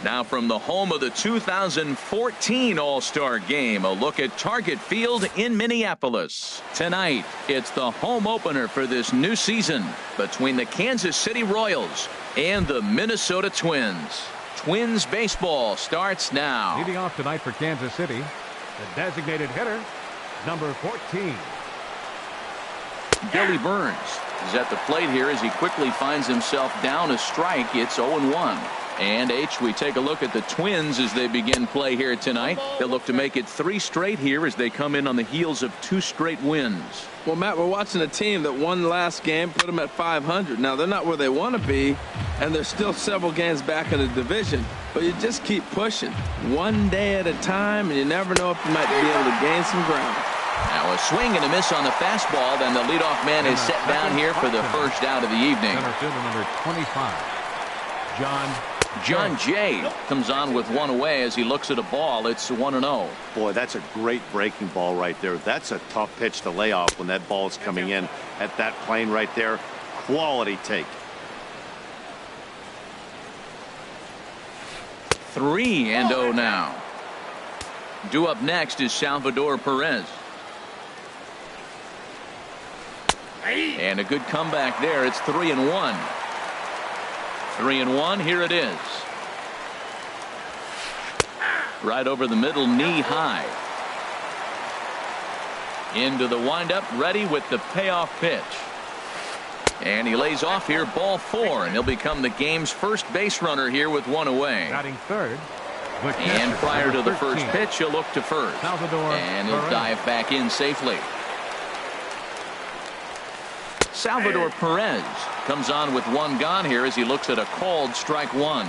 Now from the home of the 2014 All-Star Game, a look at Target Field in Minneapolis. Tonight, it's the home opener for this new season between the Kansas City Royals and the Minnesota Twins. Twins baseball starts now. Leading off tonight for Kansas City, the designated hitter, number 14. Billy Burns is at the plate here as he quickly finds himself down a strike. It's 0-1. And H, we take a look at the Twins as they begin play here tonight. They'll look to make it 3 straight here as they come in on the heels of 2 straight wins. Well, Matt, we're watching a team that won last game, put them at 500. Now, they're not where they want to be, and they're still several games back in the division. But you just keep pushing one day at a time, and you never know if you might be able to gain some ground. Now a swing and a miss on the fastball. Then the leadoff man is set down here for the first out of the evening. Center fielder number 25, John Jay comes on with 1 away as he looks at a ball. It's 1-0. Boy, that's a great breaking ball right there. That's a tough pitch to lay off when that ball is coming in at that plane right there. Quality take. 3-0 now. Due up next is Salvador Perez. And a good comeback there. It's 3-1. 3-1. Here it is. Right over the middle, knee high. Into the windup, ready with the payoff pitch. And he lays off here, ball 4, and he'll become the game's first base runner here with 1 away. batting third. And prior to the first pitch, he'll look to first. Salvador and he'll Perez. dive back in safely. Salvador Perez comes on with 1 gone here as he looks at a called strike 1.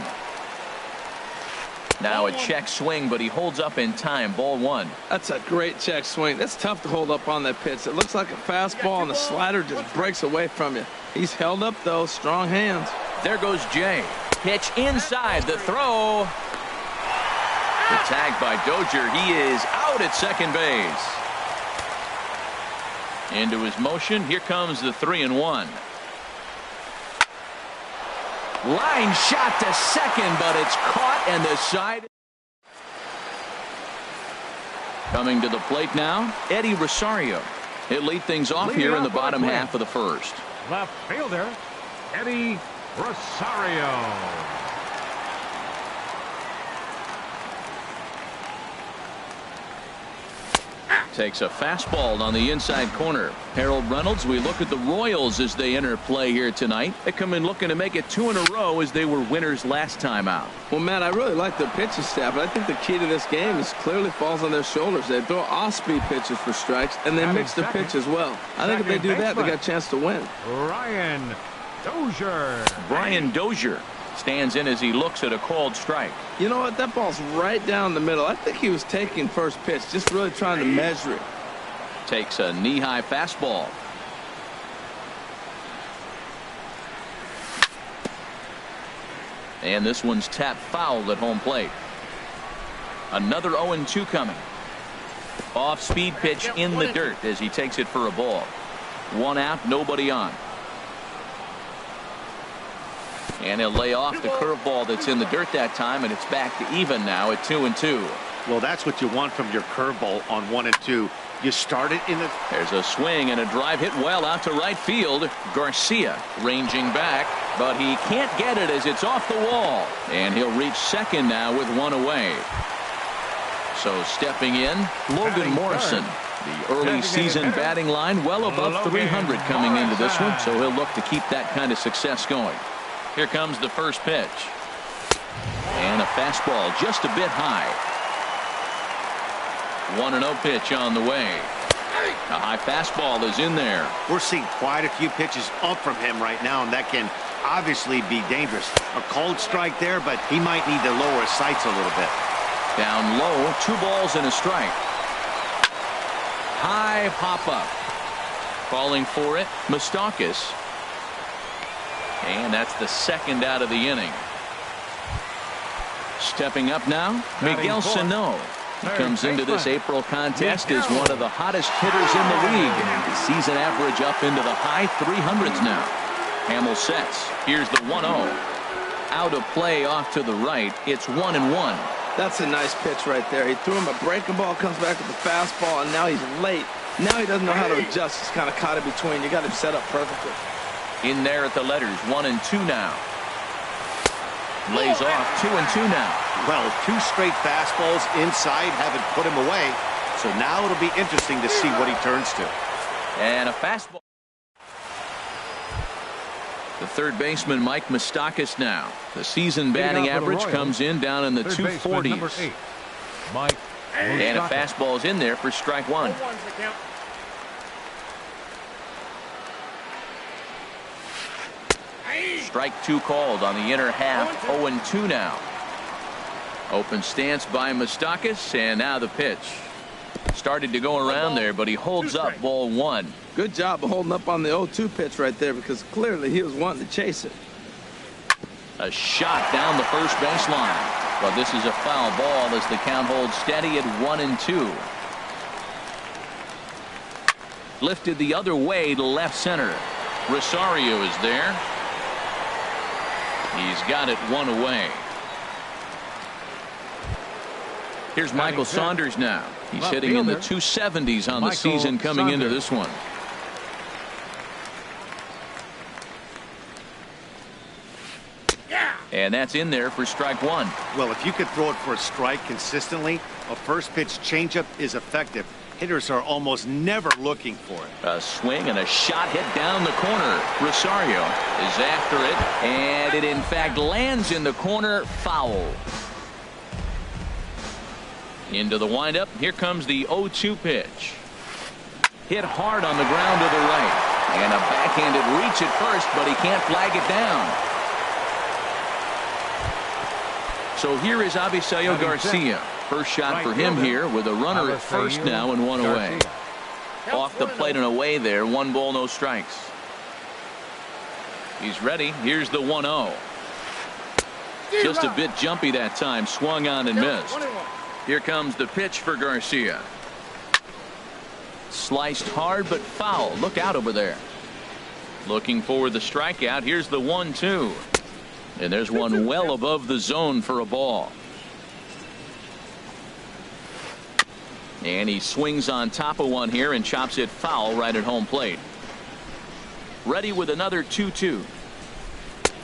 Now a check swing, but he holds up in time. Ball 1. That's a great check swing. That's tough to hold up on that pitch. It looks like a fastball, and the slider just breaks away from you. He's held up, though. Strong hands. There goes Jay. Pitch inside. The throw. The tag by Dozier. He is out at second base. Into his motion. Here comes the 3-1. Line shot to second, but it's caught, and the side. Coming to the plate now, Eddie Rosario. He'll lead things off here in the bottom half of the first. Left fielder, Eddie Rosario. Takes a fastball on the inside corner. Harold Reynolds, we look at the Royals as they enter play here tonight. They come in looking to make it 2 in a row as they were winners last time out. Well, Matt, I really like their pitching staff, but I think the key to this game is clearly falls on their shoulders. They throw off-speed pitches for strikes, and they mix their pitch as well. I think if they do that, they got a chance to win. Brian Dozier. Brian Dozier stands in as he looks at a called strike. You know what? That ball's right down the middle. I think he was taking first pitch, just really trying to measure it. Takes a knee-high fastball. And this one's tapped foul at home plate. Another 0-2 coming. Off-speed pitch in the dirt as he takes it for a ball. 1 out, nobody on. And he'll lay off the curveball that's in the dirt that time, and it's back to even now at 2-2. Well, that's what you want from your curveball on 1 and 2. You start it in the. There's a swing and a drive hit well out to right field. Garcia ranging back, but he can't get it as it's off the wall. And he'll reach second now with 1 away. So stepping in, Logan Morrison. The early season batting line well above 300 coming into this one, so he'll look to keep that kind of success going. Here comes the first pitch. And a fastball just a bit high. 1-0 pitch on the way. A high fastball is in there. We're seeing quite a few pitches up from him right now, and that can obviously be dangerous. A called strike there, but he might need to lower his sights a little bit. Down low, 2 balls and a strike. High pop up. Calling for it, Moustakas. And that's the second out of the inning. Stepping up now, Miguel Sano. He comes into this April contest as one of the hottest hitters in the league. His season average up into the high 300s now. Hamill sets. Here's the 1-0. Out of play off to the right. It's 1-1. That's a nice pitch right there. He threw him a breaking ball, comes back with a fastball, and now he's late. Now he doesn't know how to adjust. He's kind of caught in between. You got him set up perfectly. In there at the letters, 1-2 now. Lays off 2-2 now. Well, 2 straight fastballs inside haven't put him away. So now it'll be interesting to see what he turns to. And a fastball. The third baseman, Mike Moustakas now. The season batting average comes in down in the 240s. Mike and a fastball is in there for strike 1. Strike 2 called on the inner half. 0-2 now. Open stance by Moustakas, and now the pitch. Started to go around there, but he holds up ball 1. Good job of holding up on the 0-2 pitch right there, because clearly he was wanting to chase it. A shot down the first baseline, but this is a foul ball as the count holds steady at 1-2. Lifted the other way to left center. Rosario is there. He's got it 1 away. Here's Michael Saunders now. He's hitting in the 270s on the season coming into this one. And that's in there for strike 1. Well, if you could throw it for a strike consistently, a first pitch changeup is effective. Hitters are almost never looking for it. A swing and a shot hit down the corner. Rosario is after it, and it in fact lands in the corner. Foul. Into the windup. Here comes the 0-2 pitch. Hit hard on the ground to the right. And a backhanded reach at first, but he can't flag it down. So here is Avisaíl Garcia. First shot for him here with a runner at first now and 1 away. Off the plate and away there. 1 ball, no strikes. He's ready. Here's the 1-0. Just a bit jumpy that time. Swung on and missed. Here comes the pitch for Garcia. Sliced hard but foul. Look out over there. Looking for the strikeout. Here's the 1-2. And there's one well above the zone for a ball. And he swings on top of one here and chops it foul right at home plate. Ready with another 2-2.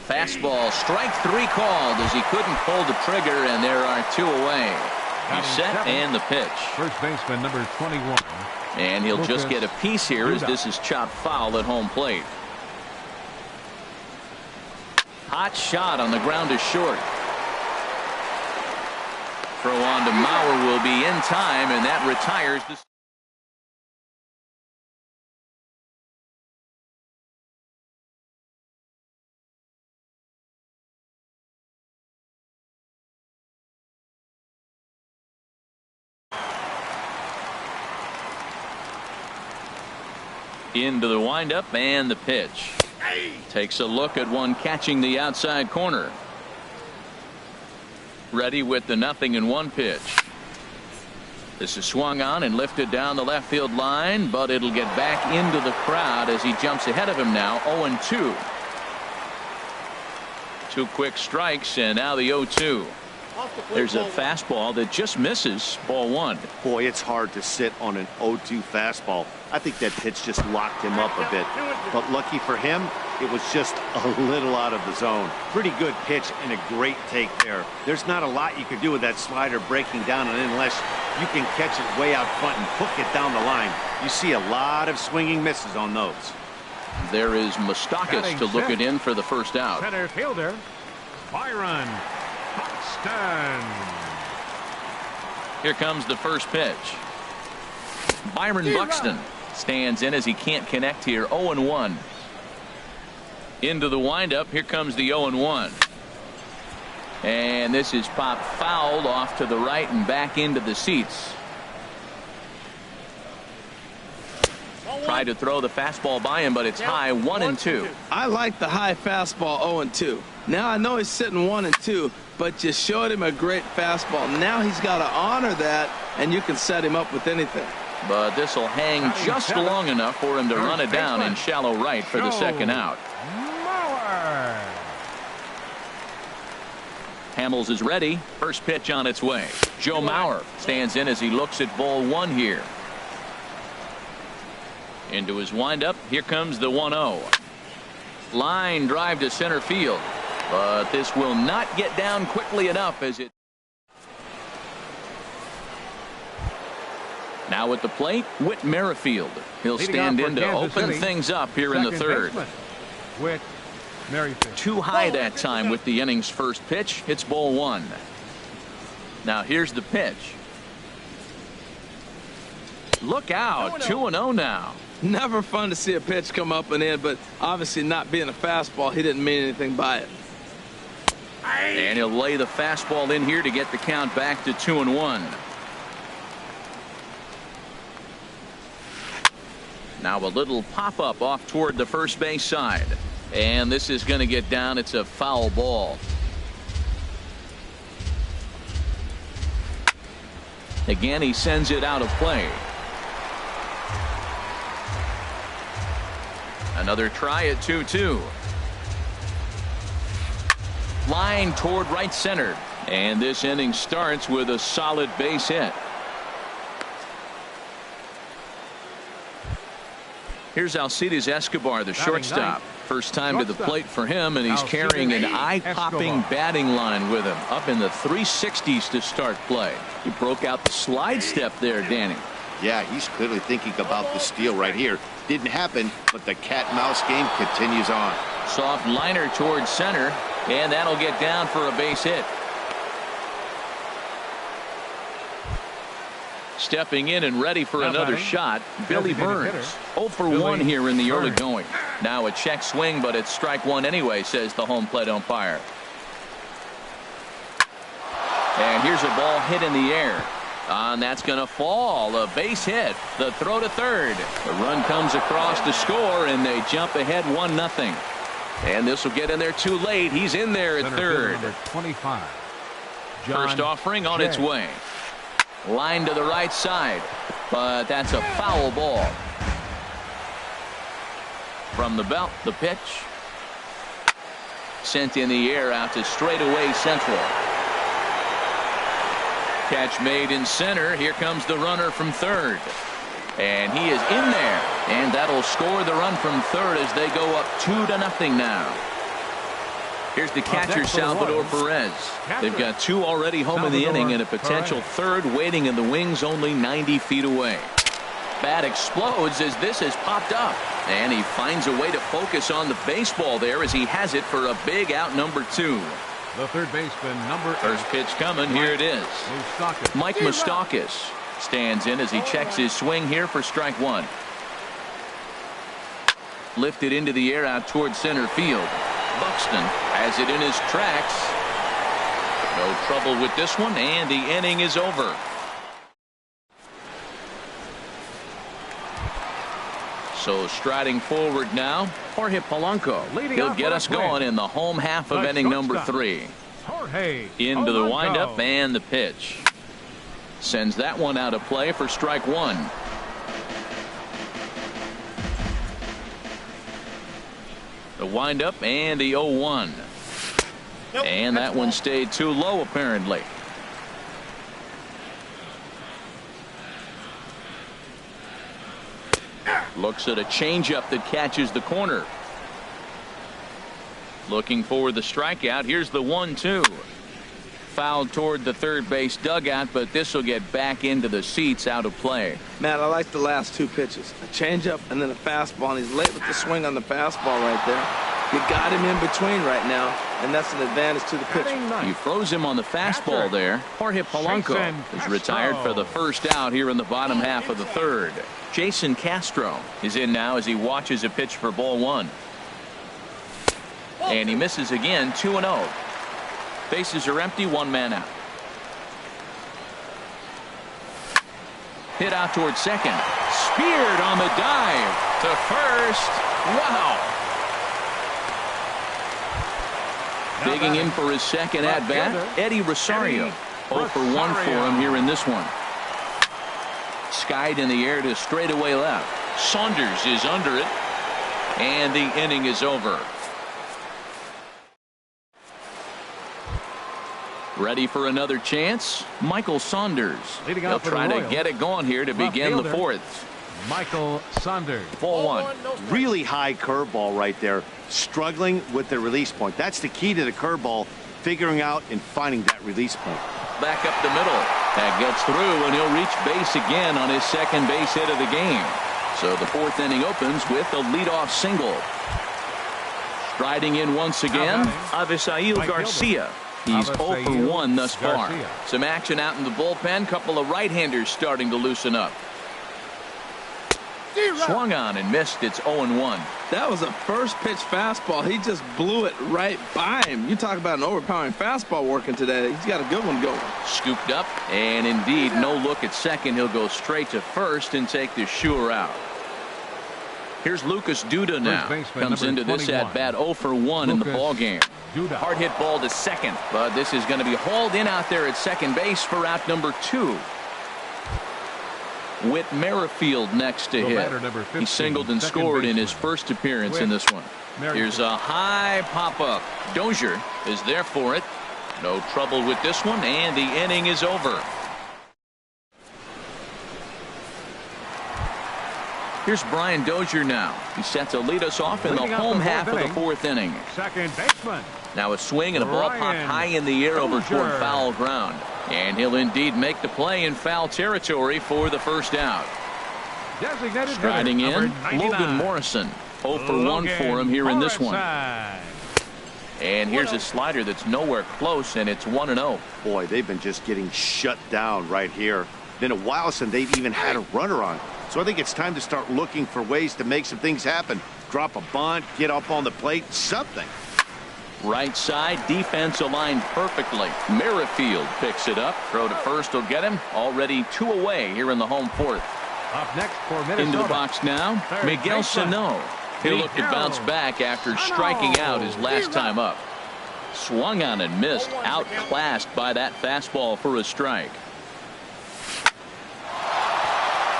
Fastball, strike 3 called as he couldn't pull the trigger, and there are 2 away. He's set and the pitch. First baseman number 21. And he'll just get a piece here as this is chopped foul at home plate. Hot shot on the ground is short. Throw on to Mauer will be in time, and that retires the. Into the windup and the pitch. Takes a look at one catching the outside corner. Ready with the 0-1 pitch. This is swung on and lifted down the left field line, but it'll get back into the crowd as he jumps ahead of him now. 0-2. 2 quick strikes, and now the 0-2. There's a fastball that just misses. Ball 1. Boy, it's hard to sit on an 0-2 fastball. I think that pitch just locked him up a bit. But lucky for him, it was just a little out of the zone. Pretty good pitch and a great take there. There's not a lot you could do with that slider breaking down, and unless you can catch it way out front and hook it down the line, you see a lot of swinging misses on those. There is Moustakas to look it in for the first out. Center fielder, Byron Buxton. Here comes the first pitch. Byron Buxton stands in as he can't connect here. 0-1. Into the windup. Here comes the 0-1. And this is popped foul off to the right and back into the seats. Tried to throw the fastball by him, but it's high. 1-2. I like the high fastball 0-2. Now I know he's sitting 1-2, but you showed him a great fastball. Now he's got to honor that, and you can set him up with anything. But this will hang just long enough for him to run it down in shallow right for the second out. Hamels is ready. First pitch on its way. Joe Mauer stands in as he looks at ball 1 here. Into his windup. Here comes the 1-0. Line drive to center field. But this will not get down quickly enough as it. Now at the plate, Whit Merrifield. He'll stand in to open things up here in the third. Whit Merrifield. Too high that time with the inning's first pitch. It's ball 1. Now here's the pitch. Look out. 2-0 now. Never fun to see a pitch come up and in, but obviously not being a fastball, he didn't mean anything by it. And he'll lay the fastball in here to get the count back to 2-1. Now a little pop-up off toward the first base side. And this is going to get down. It's a foul ball. Again, he sends it out of play. Another try at 2-2. Line toward right center. And this inning starts with a solid base hit. Here's Alcides Escobar, the shortstop. First time to the plate for him, and he's carrying an eye-popping batting line with him. Up in the 360s to start play. He broke out the slide step there, Danny. Yeah, he's clearly thinking about the steal right here. Didn't happen, but the cat-mouse game continues on. Soft liner towards center, and that'll get down for a base hit. Stepping in and ready for another shot, Billy Burns. 0 for 1 here in the early going. Now a check swing, but it's strike 1 anyway, says the home plate umpire. And here's a ball hit in the air. And that's going to fall. A base hit. The throw to third. The run comes across to score, and they jump ahead 1-0. And this will get in there too late. He's in there at third. 25. First offering on its way. Line to the right side, but that's a foul ball. From the belt, the pitch. Sent in the air out to straightaway central. Catch made in center. Here comes the runner from third. And he is in there. And that'll score the run from third as they go up 2-0 now. Here's the catcher, Salvador Perez. They've got 2 already home in the inning and a potential third waiting in the wings only 90 feet away. Bat explodes as this has popped up. And he finds a way to focus on the baseball there as he has it for a big out number 2. The third baseman, number 8. First pitch coming. Here it is. Mike Moustakas stands in as he checks his swing here for strike 1. Lifted into the air out towards center field. Buxton has it in his tracks. No trouble with this one, and the inning is over. So striding forward now, Jorge Polanco. He'll get us going in the home half of inning number 3. Into the windup and the pitch. Sends that one out of play for strike 1. The windup and the 0-1. And that one stayed too low apparently. Looks at a changeup that catches the corner. Looking for the strikeout. Here's the 1-2. Fouled toward the third base dugout, but this will get back into the seats out of play. Matt, I like the last 2 pitches. A changeup and then a fastball, and he's late with the swing on the fastball right there. You got him in between right now, and that's an advantage to the pitcher. You froze him on the fastball there. Jorge Polanco is retired for the first out here in the bottom half of the third. Jason Castro is in now as he watches a pitch for ball 1. And he misses again, 2-0. Bases are empty, 1 man out. Hit out towards second. Speared on the dive to first. Wow. Digging in for his second at-bat, Eddie Rosario. 0 for 1 for him here in this one. Skied in the air to straightaway left. Saunders is under it. And the inning is over. Ready for another chance? Michael Saunders. He'll try to get it going here to begin the 4th. Michael Saunders. Ball 1. Really high curveball right there. Struggling with the release point. That's the key to the curveball, figuring out and finding that release point. Back up the middle. That gets through, and he'll reach base again on his second base hit of the game. So the 4th inning opens with a leadoff single. Striding in once again, Avisail Garcia. He's 0 for 1 thus far. Some action out in the bullpen. Couple of right-handers starting to loosen up. Swung on and missed. It's 0-1. That was a first pitch fastball. He just blew it right by him. You talk about an overpowering fastball working today. He's got a good one going. Scooped up, and indeed no look at second. He'll go straight to first and take the sure out. Here's Lucas Duda now. Comes into this at bat 0 for 1 in the ball game. Hard hit ball to second, but this is going to be hauled in out there at second base for out number 2. Whit Merrifield next to hit. He singled and scored in his first appearance in this one. Here's a high pop-up. Dozier is there for it. No trouble with this one, and the inning is over. Here's Brian Dozier now. He's set to lead us off in the home half of the 4th inning. Second baseman. Now a swing and a ball popped high in the air over toward foul ground. And he'll indeed make the play in foul territory for the first out. Striding in, Logan Morrison. 0 for 1 for him here in this one. And here's a slider that's nowhere close, and it's 1-0. Boy, they've been just getting shut down right here. Been a while since they've even had a runner on. So I think it's time to start looking for ways to make some things happen. Drop a bunt, get up on the plate, something. Right side, defense aligned perfectly. Merrifield picks it up. Throw to first will get him. Already 2 away here in the home 4th. Up next for Minnesota. Into the box now, Miguel Sano. He'll look to bounce back after striking out his last time up. Swung on and missed. Outclassed by that fastball for a strike.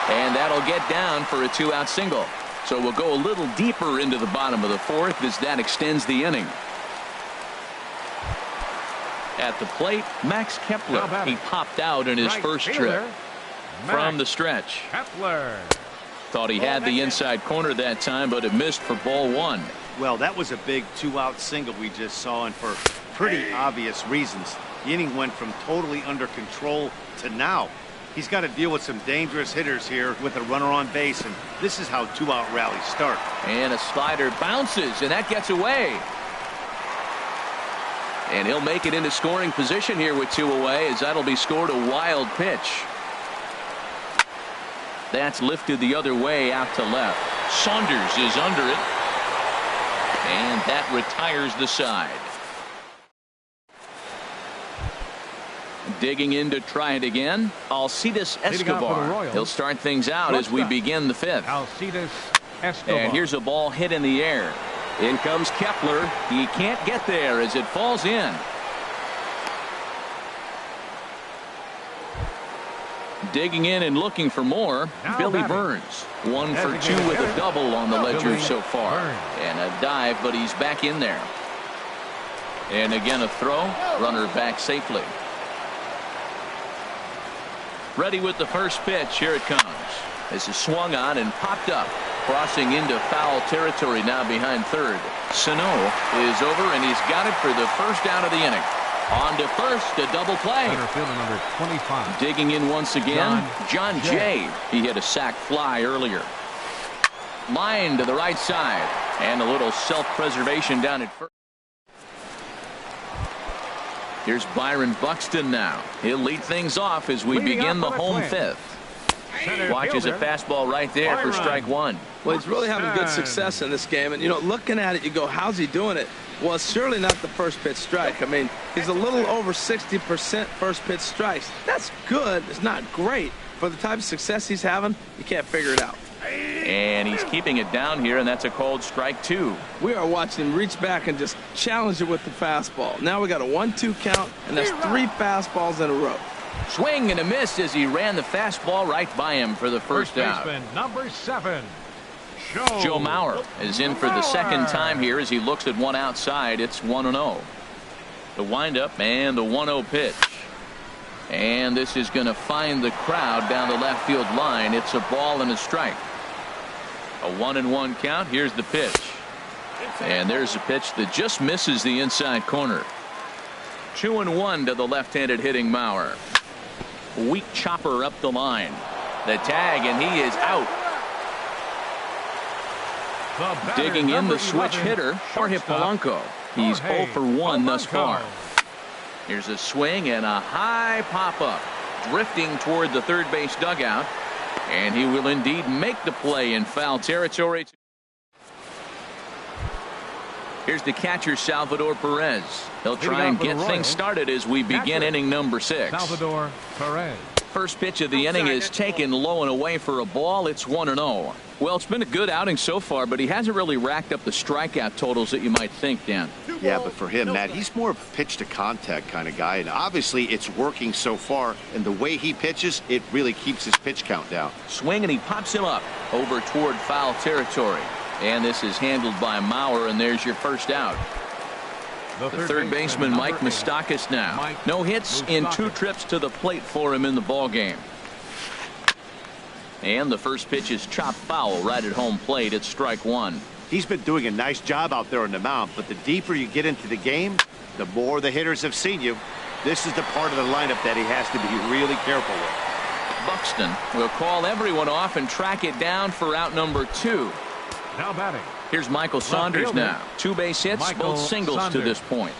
And that'll get down for a 2-out single. So we'll go a little deeper into the bottom of the 4th as that extends the inning. At the plate, Max Kepler. He popped out in his first trip. From the stretch. Kepler. Thought he had the inside corner that time, but it missed for ball one. Well, that was a big two-out single we just saw, and for pretty obvious reasons. The inning went from totally under control to now. He's got to deal with some dangerous hitters here with a runner on base, and this is how two-out rallies start. And a slider bounces, and that gets away. And he'll make it into scoring position here with two away, as that'll be scored a wild pitch. That's lifted the other way out to left. Saunders is under it. And that retires the side. Digging in to try it again, Alcides Escobar. He'll start things out as we begin the fifth. Alcides Escobar. And here's a ball hit in the air. In comes Kepler. He can't get there as it falls in. Digging in and looking for more, Billy Burns. 1 for 2 with a double on the ledger so far. And a dive, but he's back in there. And again a throw. Runner back safely. Ready with the first pitch. Here it comes. This is swung on and popped up. Crossing into foul territory now behind third. Sano is over, and he's got it for the first out of the inning. On to first, a double play. Number 25. Digging in once again, John Jay. He hit a sac fly earlier. Line to the right side, and a little self-preservation down at first. Here's Byron Buxton now. He'll lead things off as we begin the home fifth. Watches a fastball right there for strike one. Well, he's really having good success in this game. And, you know, looking at it, you go, how's he doing it? Well, it's surely not the first pitch strike. I mean, he's a little over 60% first pitch strikes. That's good. It's not great. For the type of success he's having, you can't figure it out. And he's keeping it down here, and that's a called strike two. We are watching him reach back and just challenge it with the fastball. Now we got a 1-2 count, and that's 3 fastballs in a row. Swing and a miss as he ran the fastball right by him for the first out. Number 7. Joe Mauer is in for the second time here as he looks at one outside. It's 1-0. The windup and the 1-0 pitch. And this is going to find the crowd down the left field line. It's a ball and a strike. A 1-1 count. Here's the pitch. And there's a pitch that just misses the inside corner. 2-1 to the left-handed hitting Mauer. Weak chopper up the line. The tag, and he is out. Digging in the switch hitter, Jorge Polanco. He's 0 for 1 thus far. Here's a swing and a high pop-up. Drifting toward the third base dugout. And he will indeed make the play in foul territory. Here's the catcher, Salvador Perez. He'll try and get things started as we begin inning number 6. Salvador Perez. First pitch of the inning is taken low and away for a ball. It's 1-0. Well, it's been a good outing so far, but he hasn't really racked up the strikeout totals that you might think, Dan. Yeah, but for him, Matt, he's more of a pitch-to-contact kind of guy, and obviously it's working so far, and the way he pitches, it really keeps his pitch count down. Swing, and he pops him up over toward foul territory. And this is handled by Mauer, and there's your first out. The third baseman, Mike Moustakas now. No hits in 2 trips to the plate for him in the ballgame. And the first pitch is chopped foul right at home plate. It's strike one. He's been doing a nice job out there on the mound, but the deeper you get into the game, the more the hitters have seen you. This is the part of the lineup that he has to be really careful with. Buxton will call everyone off and track it down for out number 2. Now batting. Here's Michael Saunders now. 2 base hits, both singles to this point.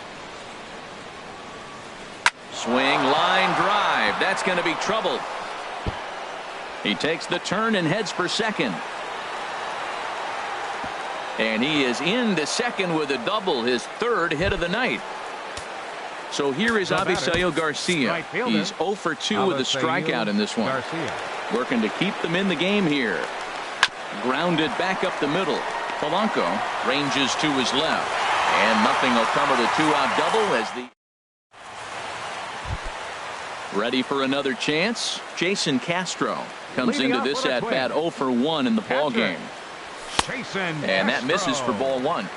Swing, line drive. That's going to be trouble. He takes the turn and heads for second. And he is into second with a double, his 3rd hit of the night. So here is Avisail Garcia. He's 0 for 2 with a strikeout in this one. Working to keep them in the game here. Grounded back up the middle. Polanco ranges to his left. And nothing will come of the 2-out double as the... Ready for another chance? Jason Castro comes into this at-bat 0 for 1 in the ballgame. And that misses for ball 1.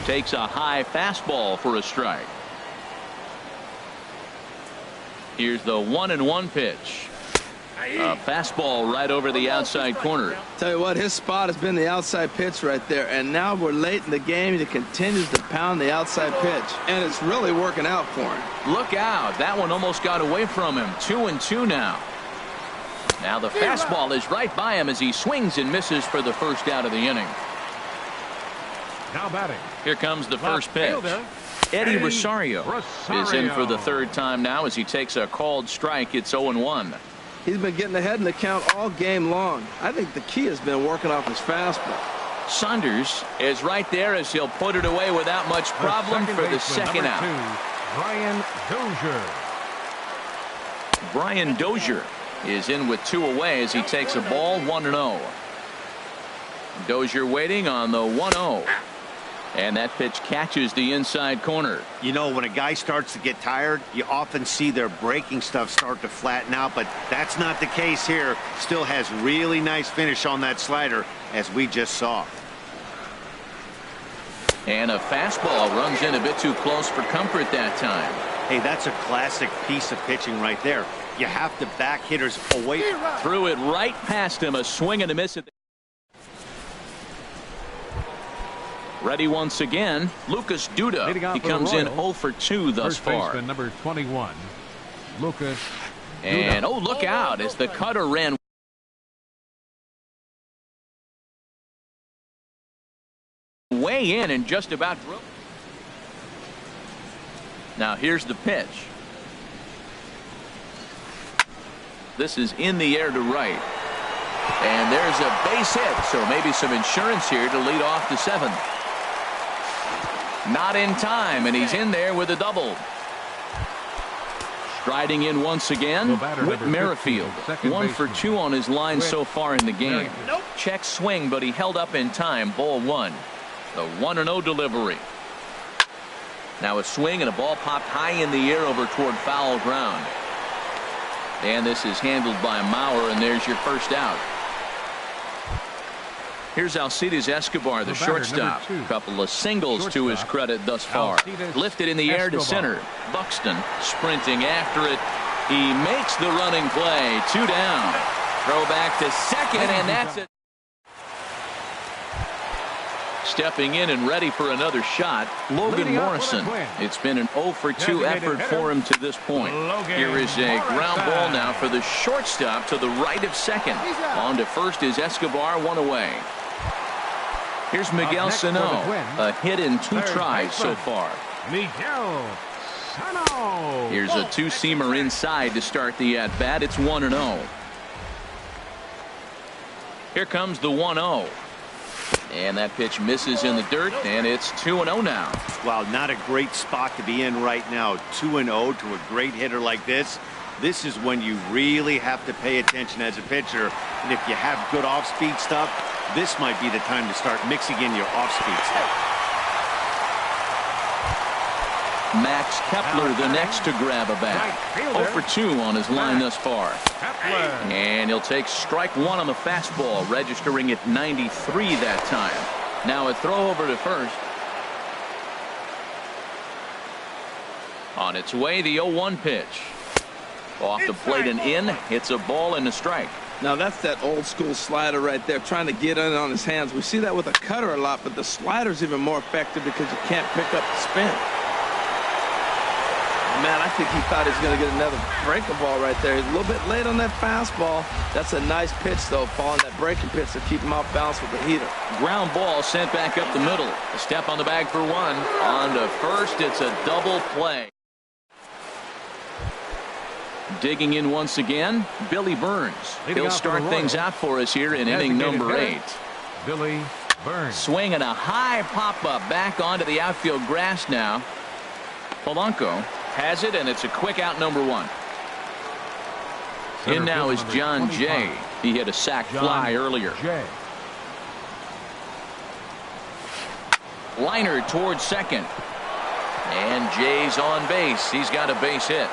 Takes a high fastball for a strike. Here's the 1-1 pitch. A fastball right over the outside corner. Tell you what, his spot has been the outside pitch right there, and now we're late in the game. He continues to pound the outside pitch, and it's really working out for him. Look out, that one almost got away from him. 2-2 now. Now the fastball is right by him as he swings and misses for the first out of the inning. Now batting. Here comes the first pitch. Eddie Rosario is in for the third time now as he takes a called strike. It's 0-1. He's been getting ahead in the count all game long. I think the key has been working off his fastball. Saunders is right there as he'll put it away without much problem for the second out. Brian Dozier is in with 2 away as he takes a ball. 1-0. Dozier waiting on the 1-0. And that pitch catches the inside corner. You know, when a guy starts to get tired, you often see their breaking stuff start to flatten out, but that's not the case here. Still has really nice finish on that slider, as we just saw. And a fastball runs in a bit too close for comfort that time. Hey, that's a classic piece of pitching right there. You have to back hitters away. Threw it right past him. A swing and a miss. Ready once again, Lucas Duda. He comes in 0 for 2 thus far. Number 21, Lucas Duda. And oh, look out as the cutter ran way in and just about broke. Now here's the pitch. This is in the air to right. And there's a base hit, so maybe some insurance here to lead off the 7th. Not in time, and he's in there with a double. Striding in once again, Whit Merrifield. 1 for 2 on his line so far in the game. Check swing, but he held up in time. Ball 1. The 1-0 delivery. Now a swing and a ball popped high in the air over toward foul ground. And this is handled by Mauer, and there's your first out. Here's Alcides Escobar, the shortstop. Couple of singles to his credit thus far. Lifted in the air to center. Buxton sprinting after it. He makes the running play. 2 down. Throw back to second, and that's it. Stepping in and ready for another shot, Logan Morrison. It's been an 0 for 2 effort for him to this point. Here is a ground ball now for the shortstop to the right of second. On to first is Escobar, 1 away. Here's Miguel Sano, a hit in 2 tries so far. Here's a 2-seamer inside to start the at-bat. It's 1-0. Here comes the 1-0. And that pitch misses in the dirt, and it's 2-0 now. Wow, not a great spot to be in right now. 2-0 to a great hitter like this. This is when you really have to pay attention as a pitcher. And if you have good off-speed stuff, this might be the time to start mixing in your off-speed stuff. Max Kepler, the next to grab a bat. 0 for 2 on his line thus far. And he'll take strike 1 on the fastball, registering at 93 that time. Now a throw over to first. On its way, the 0-1 pitch. Off the plate and in. It's a ball and a strike. Now that's that old school slider right there, trying to get in on his hands. We see that with a cutter a lot, but the slider's even more effective because you can't pick up the spin. Man, I think he thought he was going to get another breaking ball right there. He's a little bit late on that fastball. That's a nice pitch, though, following that breaking pitch to keep him off balance with the heater. Ground ball sent back up the middle. A step on the bag for 1. On to first, it's a double play. Digging in once again, Billy Burns. He'll start things out for us here in inning number 8. Billy Burns. Swinging a high pop-up back onto the outfield grass now. Polanco has it, and it's a quick out, number 1. In now is John Jay. He hit a sac fly earlier. Liner towards second. And Jay's on base. He's got a base hit.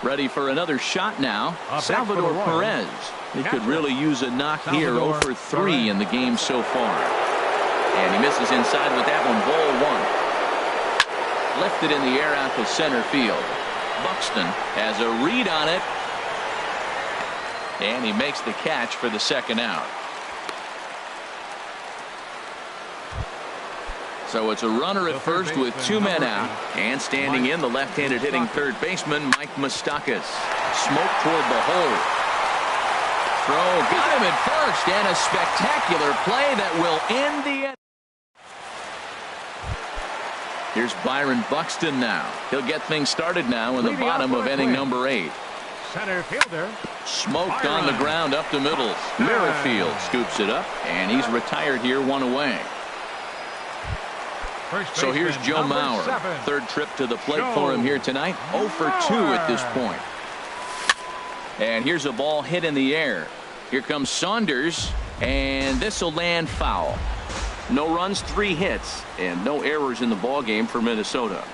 Ready for another shot now. Salvador Perez He could really use a knock here. 0 for 3 in the game so far. And he misses inside with that one. Ball 1. Lifted in the air out to center field. Buxton has a read on it. And he makes the catch for the second out. So it's a runner at first with 2 men out. And standing in, the left-handed hitting third baseman, Mike Moustakas. Smoke toward the hole. Throw got him at first, and a spectacular play that will end the inning. Here's Byron Buxton now. He'll get things started now in the bottom of inning number 8. Center fielder. Smoked on the ground up the middle. Merrifield scoops it up, and he's retired here, 1 away. So here's Joe Mauer. 3rd trip to the plate for him here tonight. 0 for 2 at this point. And here's a ball hit in the air. Here comes Saunders, and this will land foul. No runs, 3 hits, and no errors in the ball game for Minnesota.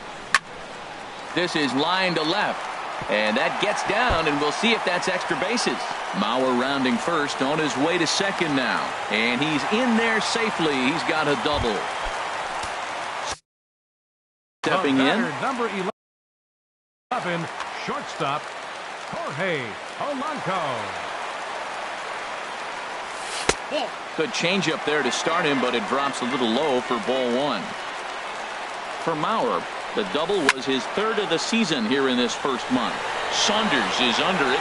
This is line to left, and that gets down, and we'll see if that's extra bases. Mauer rounding first, on his way to second now, and he's in there safely. He's got a double. Stepping in, number 11, shortstop Jorge Polanco. Good changeup there to start him, but it drops a little low for ball 1. For Mauer, the double was his 3rd of the season here in this first month. Saunders is under it.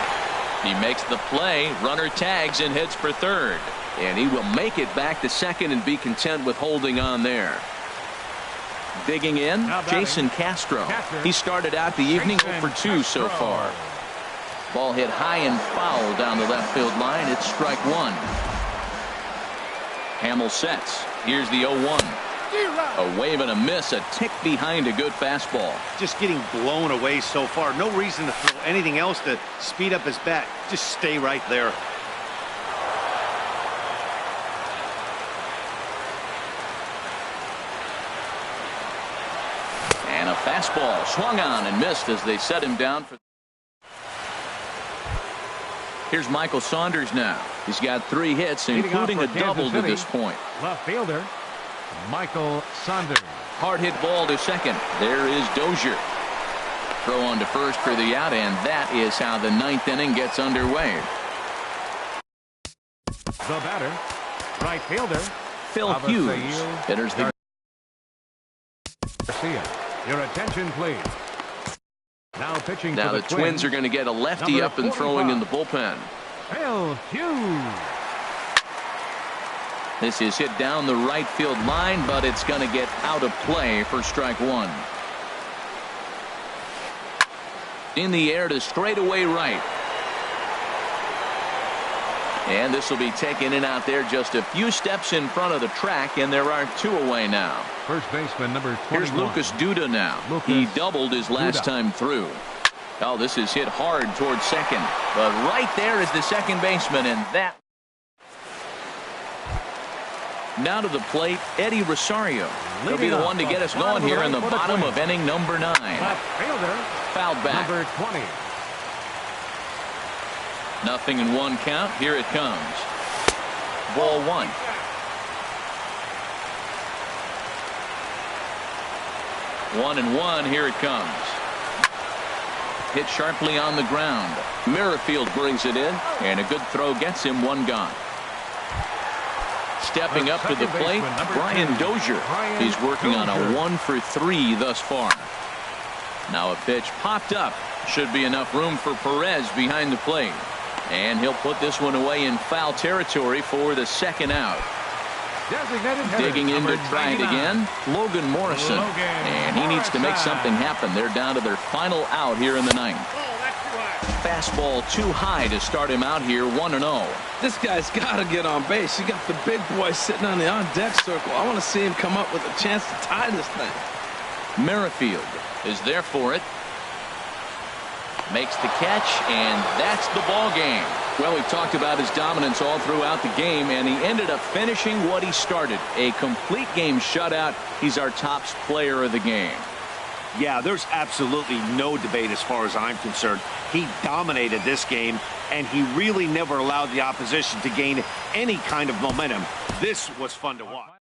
He makes the play, runner tags and heads for 3rd, and he will make it back to second and be content with holding on there. Digging in, Jason Castro. He started out the evening 0 for 2 so far. Ball hit high and foul down the left field line. It's strike 1. Hamill sets. Here's the 0-1. A wave and a miss, a tick behind a good fastball. Just getting blown away so far. No reason to throw anything else to speed up his bat. Just stay right there. And a fastball swung on and missed as they set him down for. Here's Michael Saunders now. He's got 3 hits, including a double to this point. Left fielder Michael Saunders. Hard hit ball to second. There is Dozier. Throw on to first for the out, and that is how the 9th inning gets underway. The batter, right fielder Phil Hughes enters the. Garcia. Your attention, please. Now pitching. Now the Twins are going to get a lefty up and throwing in the bullpen. Phil Hughes. This is hit down the right field line, but it's going to get out of play for strike 1. In the air to straightaway right. And this will be taken in out there just a few steps in front of the track, and there are 2 away now. First baseman number 21. Here's Lucas Duda now. He doubled his last time through. Oh, this is hit hard towards second, but right there is the second baseman, and that. Now to the plate, Eddie Rosario. He'll be the one to get us going here in the bottom of inning number 9. Left fielder Fouled back. number 20. Nothing in 1 count. Here it comes. Ball 1. One and 1. Here it comes. Hit sharply on the ground. Merrifield brings it in, and a good throw gets him 1 gone. Stepping up to the plate, Brian Dozier. He's working on a 1 for 3 thus far. Now a pitch popped up. Should be enough room for Perez behind the plate. And he'll put this one away in foul territory for the second out. Digging in to try it again, Logan Morrison. And he needs to make something happen. They're down to their final out here in the 9th. Fastball too high to start him out here, 1-0. This guy's got to get on base. You got the big boy sitting on the on-deck circle. I want to see him come up with a chance to tie this thing. Merrifield is there for it. Makes the catch, and that's the ball game. Well, we've talked about his dominance all throughout the game, and he ended up finishing what he started. A complete game shutout. He's our top player of the game. Yeah, there's absolutely no debate as far as I'm concerned. He dominated this game, and he really never allowed the opposition to gain any kind of momentum. This was fun to watch.